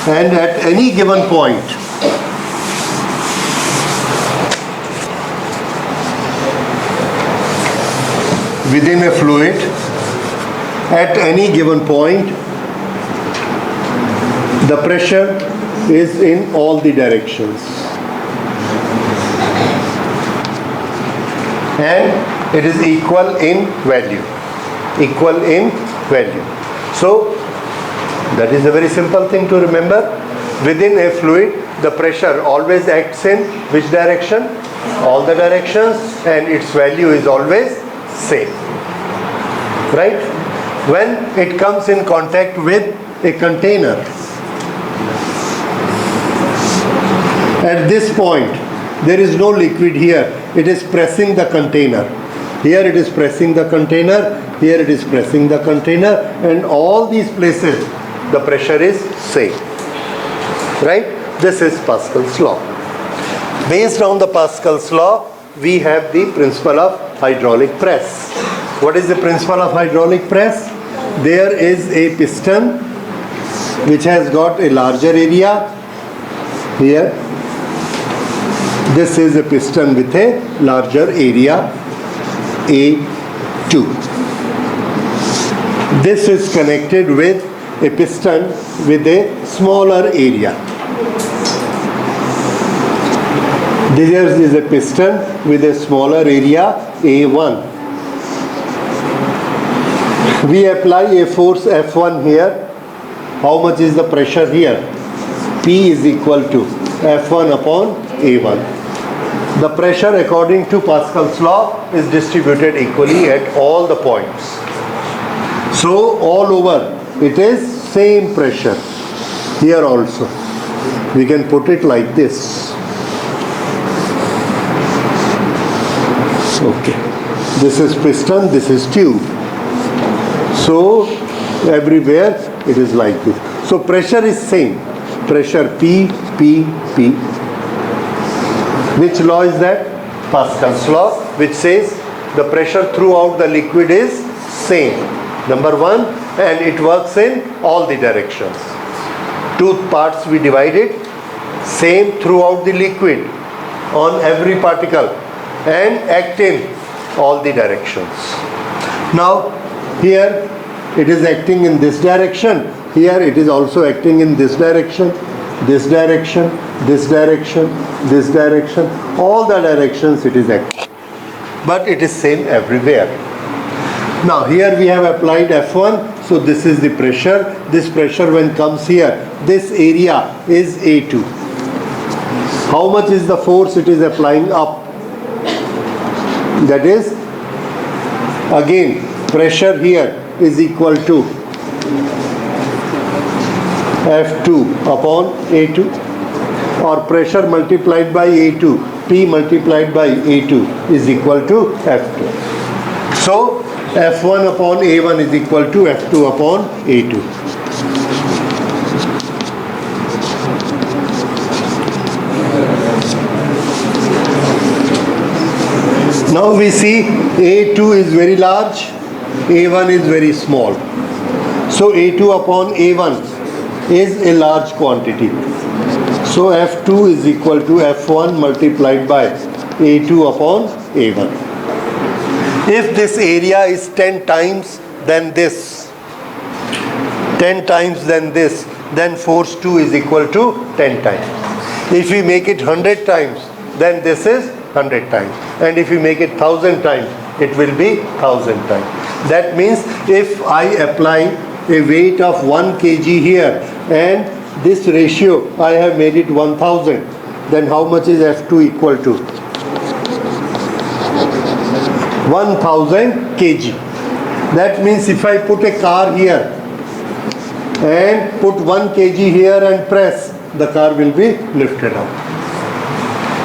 and at any given point, within a fluid, at any given point, the pressure is in all the directions, and it is equal in value. Equal in value. So that is a very simple thing to remember. Within a fluid, the pressure always acts in which direction? All the directions, and its value is always same, right? When it comes in contact with a container, at this point there is no liquid here, it is pressing the container. Here it is pressing the container, here it is pressing the container, and all these places the pressure is same, right? This is Pascal's law. Based on the Pascal's law, we have the principle of hydraulic press. What is the principle of hydraulic press? There is a piston which has got a larger area here. This is a piston with a larger area, A2. This is connected with a piston with a smaller area. This is a piston with a smaller area, A1. We apply a force F1 here. How much is the pressure here? P is equal to F1 upon A1. The pressure according to Pascal's law is distributed equally at all the points. So all over it is same pressure. Here also we can put it like this. Okay. This is piston, this is tube. So everywhere it is like this. So pressure is same. Pressure P, P, P. Which law is that? Pascal's law, which says the pressure throughout the liquid is same. Number one, and it works in all the directions. Two parts we divided, same throughout the liquid on every particle, and act in all the directions. Now here it is acting in this direction, here it is also acting in this direction, this direction, this direction, this direction, all the directions it is acting, but it is same everywhere. Now here we have applied F1, so this is the pressure. This pressure when comes here, this area is A2. How much is the force it is applying up? That is, again, pressure here is equal to F2 upon A2, or pressure multiplied by A2, P multiplied by A2 is equal to F2. So F1 upon A1 is equal to F2 upon A2. Now we see A2 is very large, A1 is very small. So A2 upon A1 is a large quantity. So F2 is equal to F1 multiplied by A2 upon A1. If this area is 10 times than this, 10 times than this, then force 2 is equal to 10 times. If we make it 100 times, then this is 100 times. And if we make it 1000 times, it will be 1000 times. That means if I apply a weight of 1 kg here and this ratio I have made it 1000, then how much is F2 equal to? 1000 kg. That means if I put a car here and put 1 kg here and press, the car will be lifted up.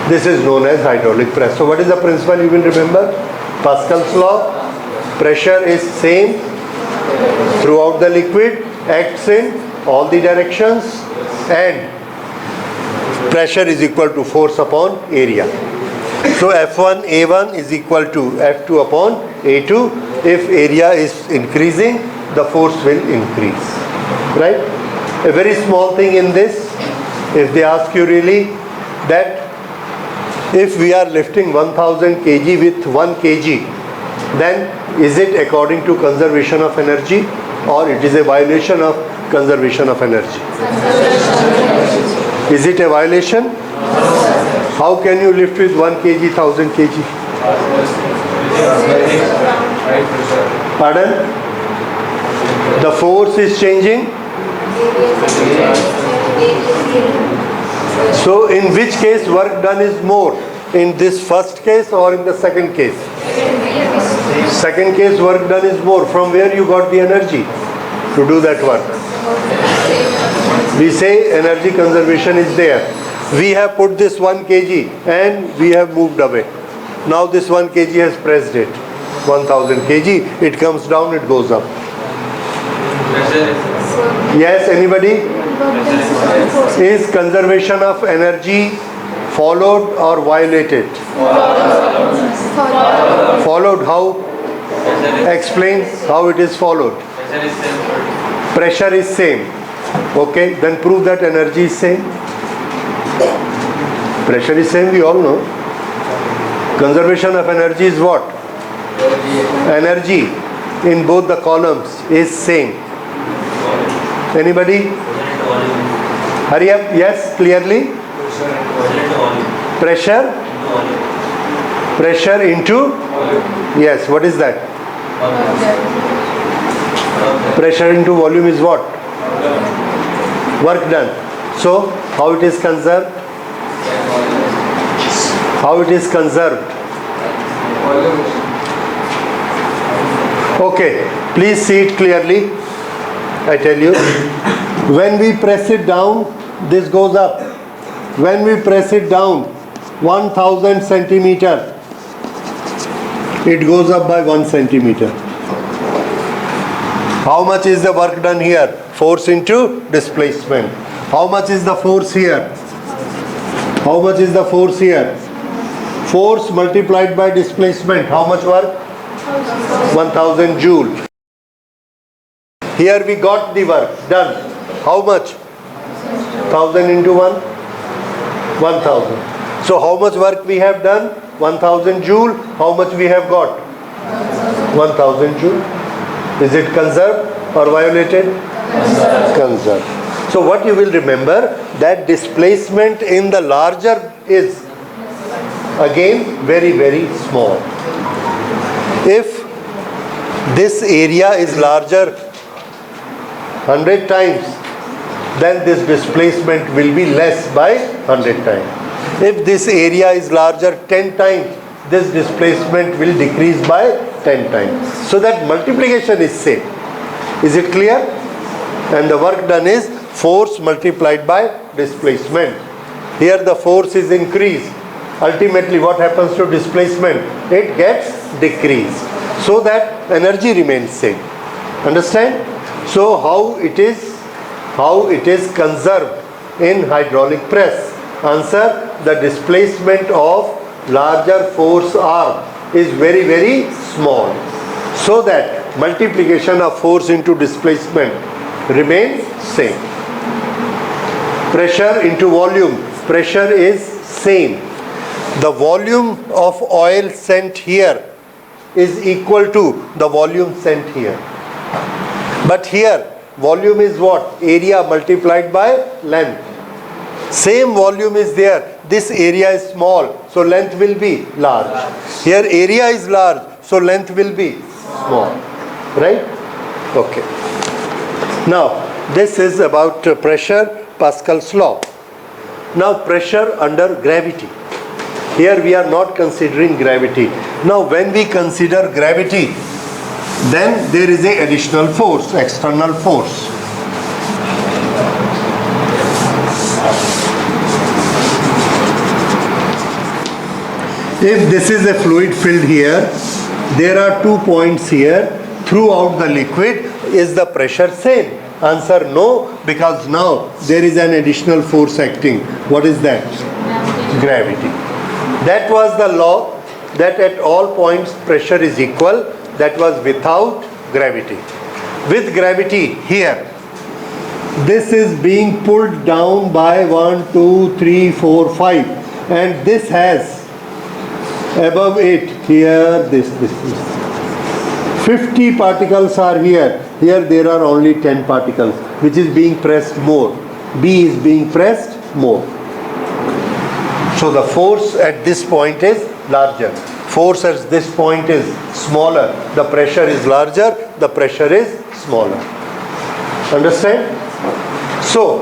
This is known as hydraulic press. So what is the principle you will remember? Pascal's law. Pressure is same throughout the liquid, acts in all the directions, and pressure is equal to force upon area. So F1 A1 is equal to F2 upon A2. If area is increasing, the force will increase. Right? A very small thing in this, if they ask you really that if we are lifting 1000 kg with 1 kg, then is it according to conservation of energy or it is a violation of conservation of energy? Is it a violation? How can you lift with 1 kg, 1000 kg? Pardon? The force is changing. So in which case work done is more? In this first case or in the second case? Second case work done is more. From where you got the energy to do that work? We say energy conservation is there. We have put this 1 kg and we have moved away. Now this 1 kg has pressed it. 1000 kg, it comes down, it goes up. Yes, anybody? Is conservation of energy followed or violated? Followed how? Explain how it is followed. Pressure is same. Okay, then prove that energy is same. Pressure is same, we all know. Conservation of energy is what? Energy in both the columns is same. Anybody? Hurry up. Yes, clearly. Pressure. Pressure into. Yes, what is that? Pressure into volume is what? Work done. So, how it is conserved? How it is conserved? Okay, please see it clearly. I tell you, when we press it down, this goes up. When we press it down 1000 centimeter, it goes up by 1 centimeter. How much is the work done here? Force into displacement. How much is the force here? How much is the force here? Force multiplied by displacement. How much work? 1000 joule. Here we got the work done. How much? 1000 into 1? 1000. So how much work we have done? 1000 joule. How much we have got? 1000 joule. Is it conserved or violated? Conserved. So what you will remember, that displacement in the larger is again very, very small. If this area is larger 100 times, then this displacement will be less by 100 times. If this area is larger 10 times, this displacement will decrease by 10 times. So that multiplication is same. Is it clear? And the work done is force multiplied by displacement. Here the force is increased. Ultimately what happens to displacement? It gets decreased. So that energy remains same. Understand? So how it is conserved in hydraulic press? Answer: the displacement of larger force arm is very, very small. So that multiplication of force into displacement remains same. Pressure into volume. Pressure is same. The volume of oil sent here is equal to the volume sent here. But here, volume is what? Area multiplied by length. Same volume is there. This area is small, so length will be large. Here area is large, so length will be small. Right? Okay. Now, this is about pressure, Pascal's law. Now, pressure under gravity. Here we are not considering gravity. Now, when we consider gravity, then there is an additional force, external force. If this is a fluid filled here, there are 2 points here. Throughout the liquid, is the pressure same? Answer no, because now there is an additional force acting. What is that? Gravity. That was the law that at all points pressure is equal. That was without gravity. With gravity here, this is being pulled down by 1, 2, 3, 4, 5, and this has above it here this 50 particles are here. Here there are only 10 particles, which is being pressed more. B is being pressed more. So the force at this point is larger. Force at this point is smaller. The pressure is larger. The pressure is smaller. Understand? So,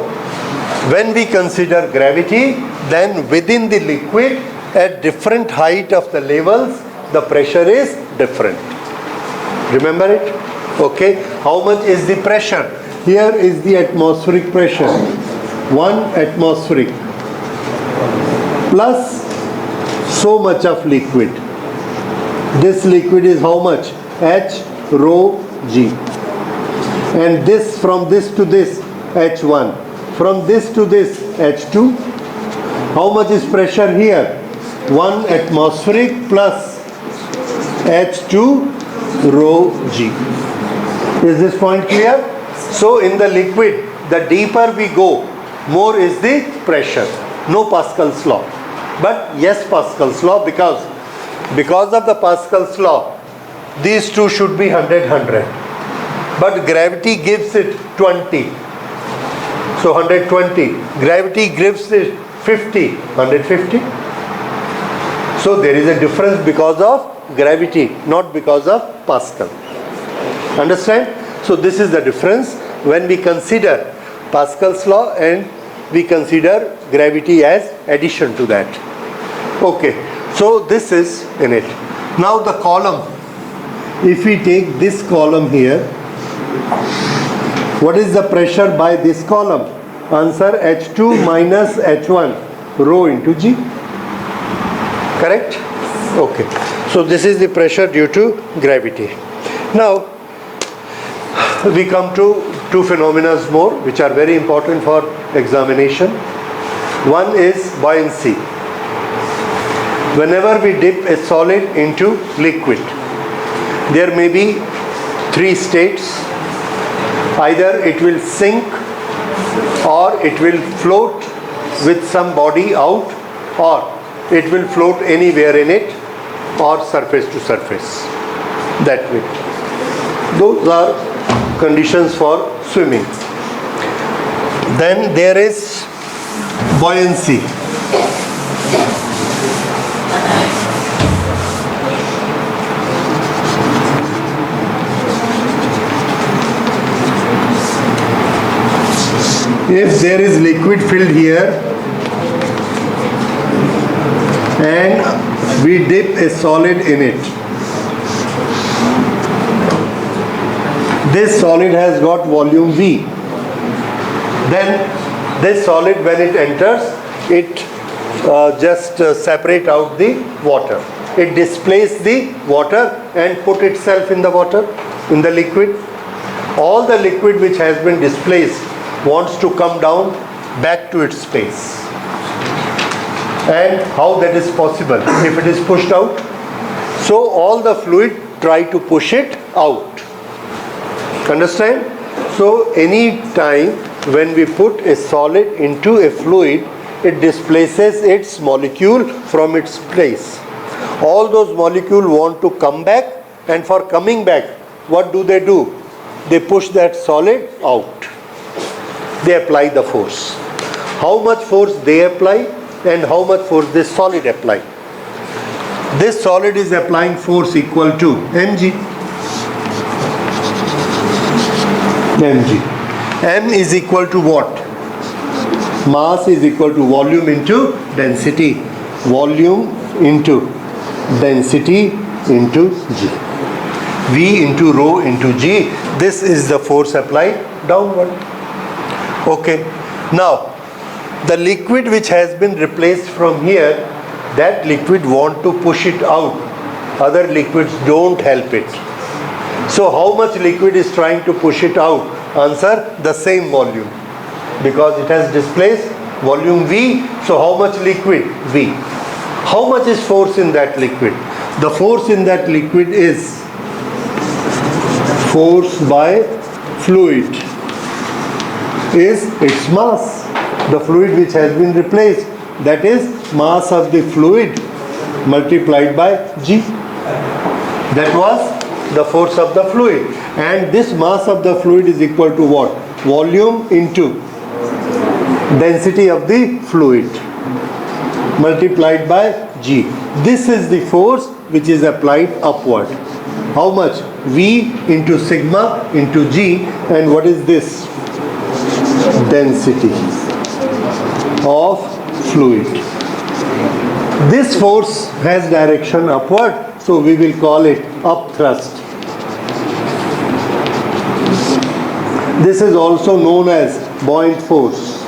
when we consider gravity, then within the liquid, at different height of the levels, the pressure is different. Remember it? Okay. How much is the pressure? Here is the atmospheric pressure. 1 atmospheric plus so much of liquid. This liquid is how much? H rho G. And this, from this to this, H1. From this to this, H2. How much is pressure here? 1 atmospheric plus H2 rho G. Is this point clear? So in the liquid, the deeper we go, more is the pressure. No Pascal's law. But yes, Pascal's law, because of the Pascal's law, these two should be 100, 100. But gravity gives it 20. So 120. Gravity gives it 50. 150. So there is a difference because of gravity, not because of Pascal. Understand? So this is the difference when we consider Pascal's law and we consider gravity as addition to that. Okay. So this is in it. Now the column. If we take this column here, what is the pressure by this column? Answer H2 minus H1 rho into G. Correct? Okay. So this is the pressure due to gravity. Now we come to two phenomena more which are very important for examination. One is buoyancy. Whenever we dip a solid into liquid, there may be three states. Either it will sink, or it will float with some body out, or it will float anywhere in it, or surface to surface. That way. Those are conditions for swimming. Then there is buoyancy. If there is liquid filled here and we dip a solid in it, this solid has got volume V. Then this solid, when it enters, it just separate out the water. It displaces the water and put itself in the water, in the liquid. All the liquid which has been displaced wants to come down back to its space. And how that is possible if it is pushed out? So all the fluid try to push it out. Understand? So any time when we put a solid into a fluid, it displaces its molecule from its place. All those molecules want to come back, and for coming back, what do? They push that solid out. They apply the force. How much force they apply and how much force this solid apply? This solid is applying force equal to mg. M is equal to what? Mass is equal to volume into density. Volume into density into G. V into rho into G. This is the force applied downward. Okay. Now, the liquid which has been replaced from here, that liquid want to push it out. Other liquids don't help it. So how much liquid is trying to push it out? Answer, the same volume. Because it has displaced volume V, so how much liquid? V. How much is force in that liquid? The force in that liquid is force by fluid is its mass. The fluid which has been replaced, that is mass of the fluid multiplied by G. That was the force of the fluid, and this mass of the fluid is equal to what? Volume into density of the fluid multiplied by G. This is the force which is applied upward. How much? V into sigma into G, and what is this? Density of fluid. This force has direction upward, so we will call it upthrust. This is also known as buoyant force.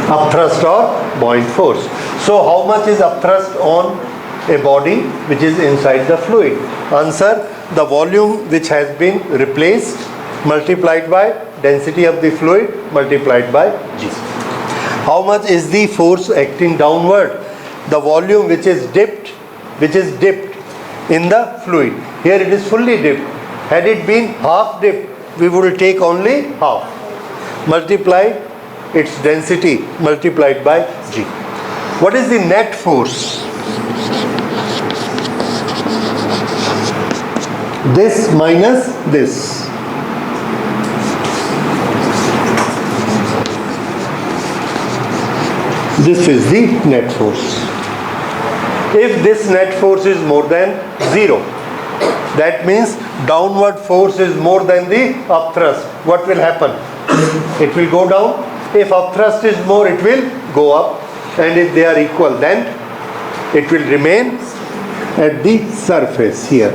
Upthrust or buoyant force. So how much is upthrust on a body which is inside the fluid? Answer, the volume which has been replaced multiplied by density of the fluid multiplied by G. How much is the force acting downward? The volume which is dipped in the fluid. Here it is fully dipped. Had it been half dipped, we would take only half. Multiply its density multiplied by G. What is the net force? This minus this. This is the net force. If this net force is more than 0, that means downward force is more than the upthrust. What will happen? It will go down. If upthrust is more, it will go up. And if they are equal, then it will remain at the surface here.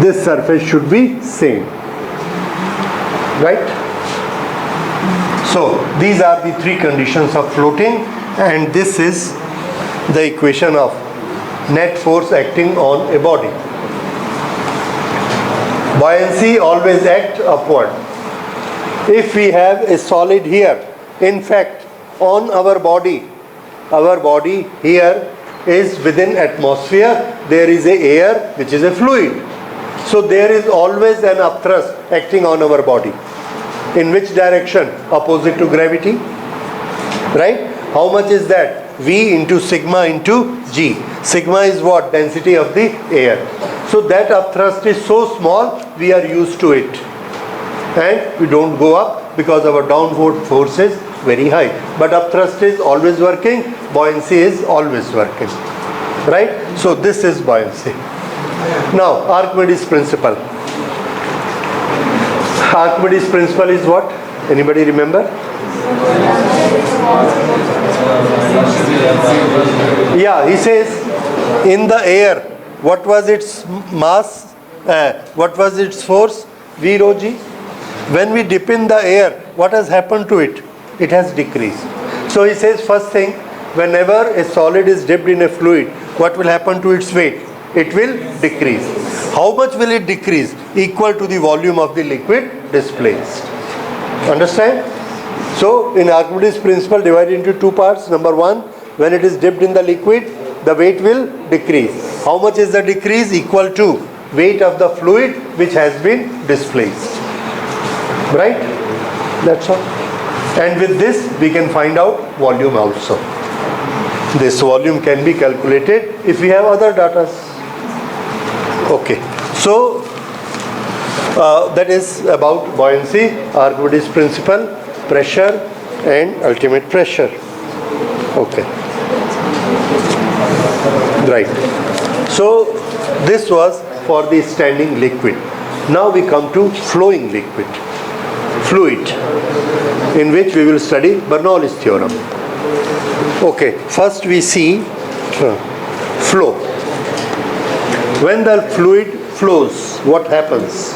This surface should be same. Right? So these are the three conditions of floating, and this is the equation of net force acting on a body. Buoyancy always acts upward. If we have a solid here, in fact on our body here is within atmosphere, there is a air which is a fluid. So there is always an upthrust acting on our body. In which direction? Opposite to gravity. Right? How much is that? V into sigma into G. Sigma is what? Density of the air. So that upthrust is so small, we are used to it. And we don't go up because our downward force is very high. But upthrust is always working, buoyancy is always working. Right? So this is buoyancy. Now, Archimedes principle. Archimedes principle is what? Anybody remember? Yeah, he says in the air, what was its mass? What was its force? V rho G. When we dip in the air, what has happened to it? It has decreased. So he says, first thing, whenever a solid is dipped in a fluid, what will happen to its weight? It will decrease. How much will it decrease? Equal to the volume of the liquid displaced. Understand? So in Archimedes principle, divided into two parts. Number one, when it is dipped in the liquid, the weight will decrease. How much is the decrease? Equal to weight of the fluid which has been displaced. Right? That's all. And with this we can find out volume also. This volume can be calculated if we have other data. Okay. So that is about buoyancy, Archimedes principle, pressure and ultimate pressure. Okay. Right. So this was for the standing liquid. Now we come to flowing liquid, fluid, in which we will study Bernoulli's theorem. Okay, first we see flow. When the fluid flows, what happens?